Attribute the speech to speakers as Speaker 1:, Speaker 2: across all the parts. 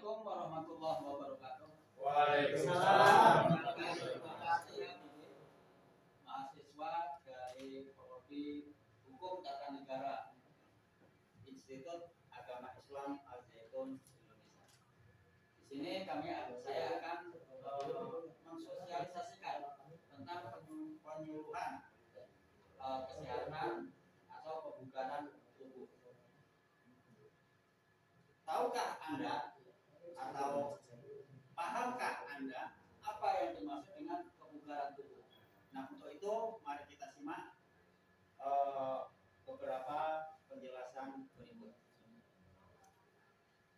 Speaker 1: Assalamualaikum warahmatullahi wabarakatuh.
Speaker 2: Waalaikumsalam.
Speaker 1: Saya mahasiswa dari Prodi Hukum Tata Negara Institut Agama Islam Al Zaitun Indonesia. Di sini saya akan mensosialisasikan tentang penyuluhan kesehatan atau kebugaran tubuh. Tahukah Anda atau pahamkah Anda apa yang dimaksud dengan kebugaran tubuh? Nah, untuk itu mari kita simak beberapa penjelasan berikut.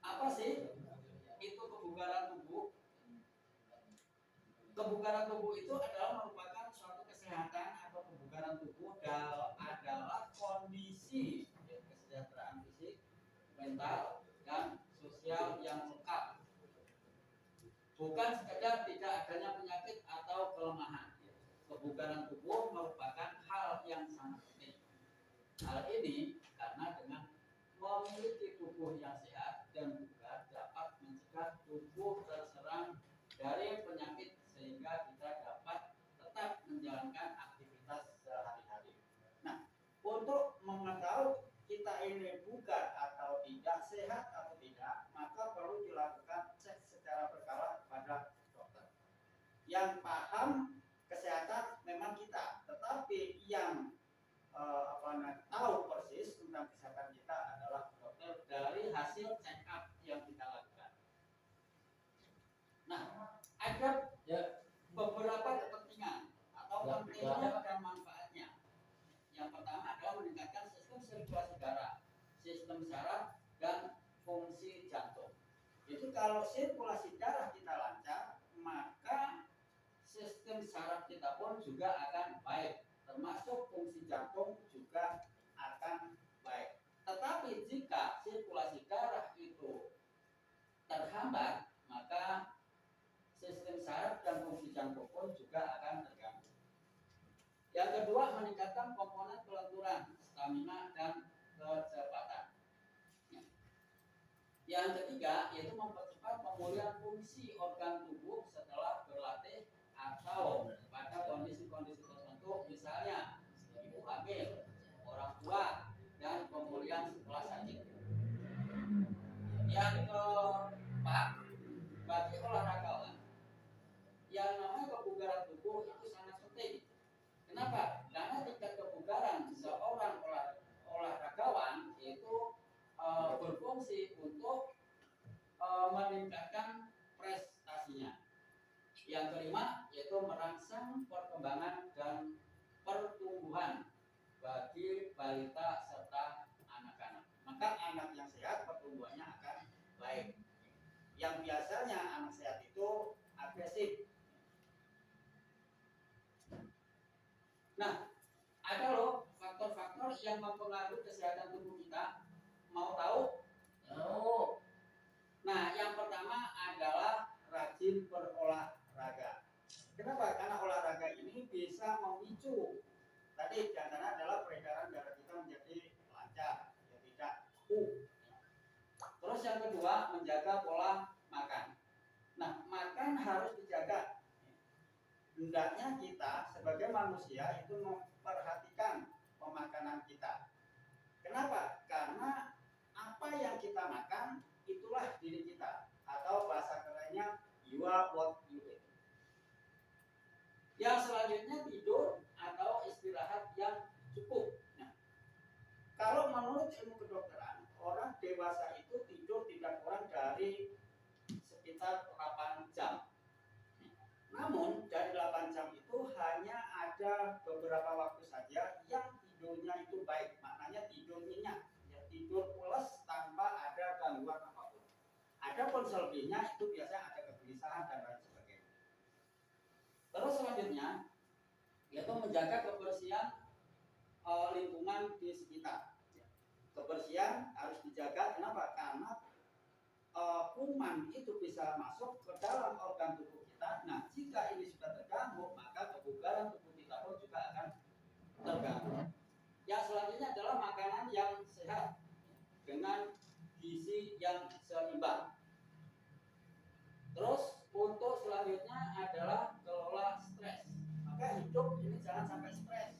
Speaker 1: Apa sih itu kebugaran tubuh? Kebugaran tubuh itu adalah merupakan suatu kesehatan atau kebugaran tubuh adalah kondisi kesejahteraan fisik, mental, dan sosial yang lengkap. Bukan sekedar tidak adanya penyakit atau kelemahan. Kebugaran tubuh merupakan hal yang sangat penting. Hal ini karena dengan memiliki tubuh yang sehat dan bugar dapat mencegah tubuh terserang dari penyakit sehingga kita dapat tetap menjalankan aktivitas sehari-hari. Nah, untuk mengetahui kita ini bugar atau tidak, sehat atau tidak, maka perlu dilakukan cek secara berkala pada dokter. Yang paham kesehatan memang kita, tetapi yang tahu persis tentang kesehatan kita adalah dokter dari hasil check up yang kita lakukan. Nah, ada beberapa kepentingan atau pentingnya dan manfaatnya. Yang pertama adalah meningkatkan sistem sirkulasi darah, sistem saraf, dan fungsi jantung. Jadi kalau sirkulasi darah kita lancar, maka sistem saraf kita pun juga akan baik, termasuk fungsi jantung juga akan baik. Tetapi jika sirkulasi darah itu terhambat, maka sistem saraf dan fungsi jantung pun juga akan terganggu. Yang kedua, meningkatkan komponen kelenturan, stamina, dan kecepatan. Yang ketiga, yaitu mempercepat pemulihan fungsi organ tubuh setelah berlatih atau pada kondisi-kondisi tertentu, misalnya ibu hamil, orang tua, dan pemulihan setelah sakit. Yang keempat, bagi olahragawan, yang namanya kebugaran tubuh itu sangat penting. Kenapa? Karena tingkat kebugaran seorang olahragawan itu berfungsi untuk meningkatkan prestasinya. Yang kelima yaitu merangsang perkembangan dan pertumbuhan bagi balita serta anak-anak. Maka anak yang sehat pertumbuhannya akan baik. Yang biasanya anak sehat itu agresif. Nah, ada loh faktor-faktor yang mempengaruhi kesehatan tubuh kita. Mau tahu? Tahu. Nah, yang pertama adalah rajin berolahraga. Kenapa? Karena olahraga ini bisa memicu tadi diantara adalah peredaran darah kita menjadi lancar, ya tidak Terus yang kedua, menjaga pola makan. Nah, makan harus dijaga. Hendaknya kita sebagai manusia itu memperhatikan pemakanan kita. Kenapa? Karena apa yang kita makan itulah diri kita, atau bahasa kerennya you are what you eat. Yang selanjutnya tidur atau istirahat yang cukup. Nah, kalau menurut ilmu kedokteran, orang dewasa itu tidur tidak kurang dari sekitar 8 jam. Namun dari 8 jam itu hanya ada beberapa waktu saja yang tidurnya itu baik, maknanya tidur nyenyak, ya, tidur pulas tanpa ada gangguan apapun. Adapun selebihnya itu biasanya ada kegelisahan dan lain sebagainya. Terus selanjutnya yaitu menjaga kebersihan lingkungan di sekitar. Kebersihan harus dijaga, kenapa? Karena kuman itu bisa masuk ke dalam organ tubuh kita. Nah, jika ini sudah terganggu, maka kebugaran tubuh kita pun juga akan terganggu. Yang selanjutnya adalah makanan yang sehat dengan gizi yang seimbang. Terus untuk selanjutnya adalah kelola stres. Maka hidup ini jangan sampai stres.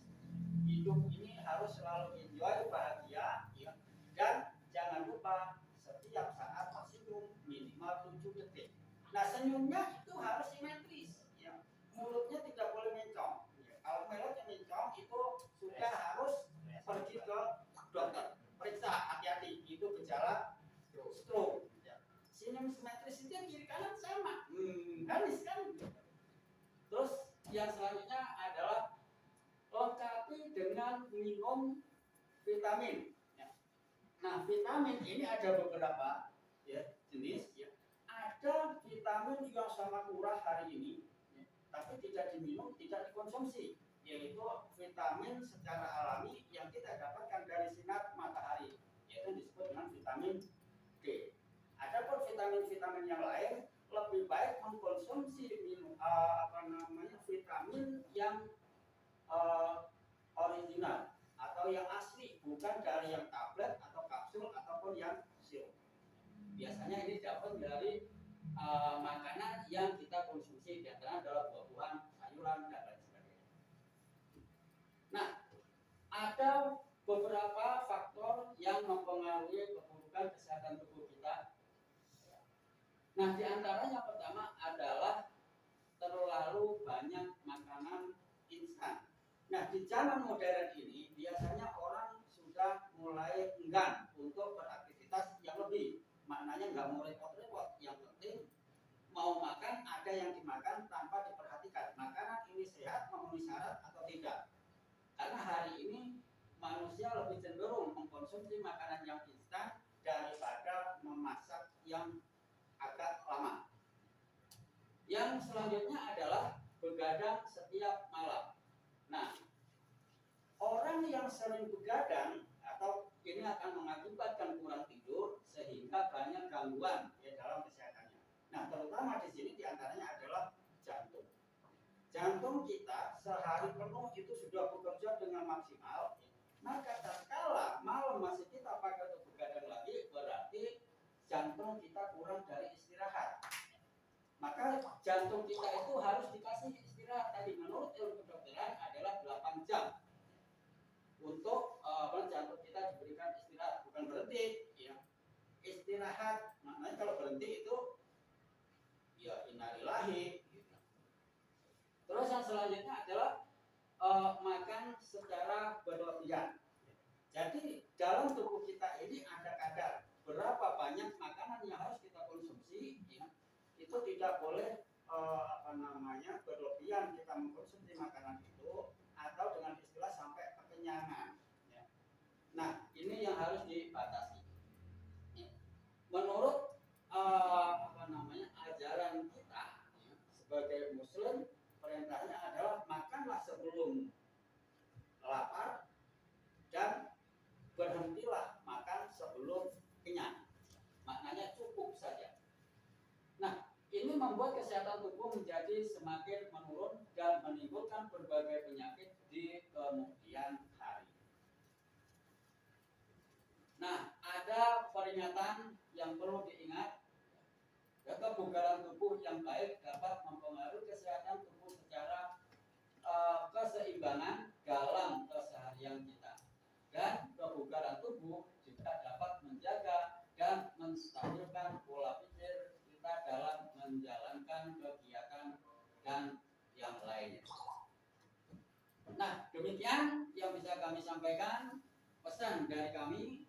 Speaker 1: Hidup ini harus selalu enjoy, bahagia, ya. Dan jangan lupa setiap saat tersenyum minimal 7 detik. Nah, senyumnya itu harus simetris, ya. Mulutnya tidak boleh mencong. Ya. Kalau mulutnya mencong itu sudah harus pergi ke dokter. Periksa, hati-hati, itu gejala stroke. Ya. Senyum simetris itu yang kiri kanan sama. Habis kan. Terus yang selanjutnya adalah lengkapi dengan minum vitamin. Ya. Nah, vitamin ini ada beberapa, ya, jenis. Ya. Ada vitamin yang sangat murah hari ini, ya, tapi tidak diminum, tidak dikonsumsi, yaitu vitamin secara alami yang kita dapatkan dari sinar matahari, yaitu disebut dengan vitamin D. Adapun vitamin-vitamin yang lain lebih baik mengkonsumsi vitamin yang original atau yang asli, bukan dari yang tablet atau kapsul ataupun yang sirup. Biasanya ini dapat dari makanan yang kita konsumsi, di antara adalah buah-buahan, sayuran, dan lain sebagainya. Nah, ada beberapa faktor yang mempengaruhi keburukan kesehatan tubuh kita. Nah, di antaranya pertama adalah terlalu banyak makanan instan. Nah, di zaman modern ini biasanya orang sudah mulai enggan untuk beraktivitas yang lebih. Maknanya nggak mau repot-repot. Yang penting mau makan, ada yang dimakan tanpa diperhatikan. Makanan ini sehat, memenuhi syarat atau tidak. Karena hari ini manusia lebih cenderung mengkonsumsi makanan yang instan daripada memasak yang agak lama. Yang selanjutnya adalah begadang setiap malam. Nah, orang yang sering begadang atau ini akan mengakibatkan kurang tidur sehingga banyak gangguan ya dalam kesehatannya. Nah, terutama di sini diantaranya adalah jantung. Jantung kita sehari penuh itu sudah bekerja dengan maksimal. Maka tatkala malam masih kita pakai untuk begadang lagi, berarti jantung kita kurang dari istirahat. Maka jantung kita itu harus dikasih istirahat. Tadi menurut ilmu kedokteran adalah 8 jam untuk jantung kita diberikan istirahat, bukan berhenti, ya. Istirahat, maknanya kalau berhenti itu ya innalillahi. Gitu. Terus yang selanjutnya adalah makan secara berlebihan. Jadi dalam tubuh kita ini ada kadar berapa banyak makanan yang harus kita konsumsi, ya. Itu tidak boleh berlebihan kita mengkonsumsi makanan itu atau dengan istilah sampai kekenyangan. Ya. Nah, ini yang harus dibatasi. Menurut ajaran kita, ya, sebagai Muslim, perintahnya adalah makanlah sebelum lapar dan berhentilah makan sebelum kenyang. Maknanya cukup saja. Nah, ini membuat kesehatan tubuh menjadi semakin menurun dan menimbulkan berbagai penyakit di kemudian hari. Nah, ada peringatan yang perlu diingat. Kebugaran tubuh yang baik dapat mempengaruhi kesehatan tubuh secara keseimbangan dalam keseharian kita. Dan kebugaran tubuh juga dapat menjaga dan menstabilkan pola pikir kita dalam menjalankan kegiatan dan yang lainnya. Nah, demikian yang bisa kami sampaikan, pesan dari kami.